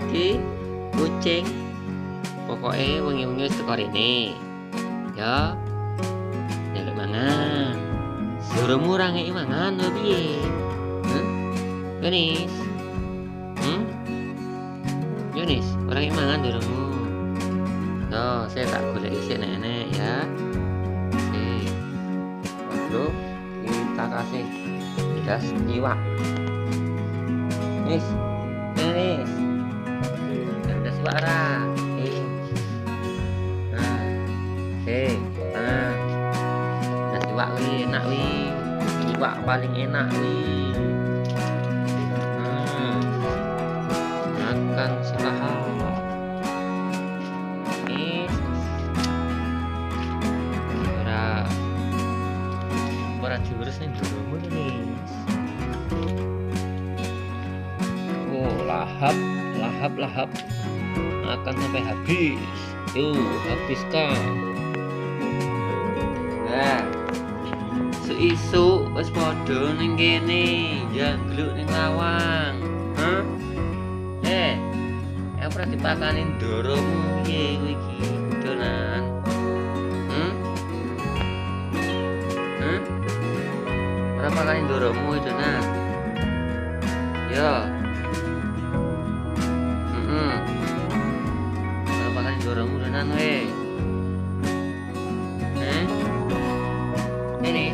Iki kucing pokoknya wengi-wengi wis teko rene. Ya, njaluk mangan. Suruhmu ora ngeki mangan lho piye? Yunis. Yunis, ora ngeki mangan suruhmu. Yo, saya tak golek isik nek ya. Oke. Bro, kita kasih gas iwak. Nis. Nis. Gas iwak ora. Gas iwak wi enak wi. Iwak paling enak wi. Makan selahap. Ora jurus ning dulumu Nis. Oh, lahap. Makan sampai habis. Tuh, habiskan. Nah, seisu wis padha ning kene, jangluk ning lawang. Ora dipakani ndoromu piye kowe iki, dolan? Ora pakani ndoromu itu nah. Yo. Ora pakani ndoromu dolan we. Ini.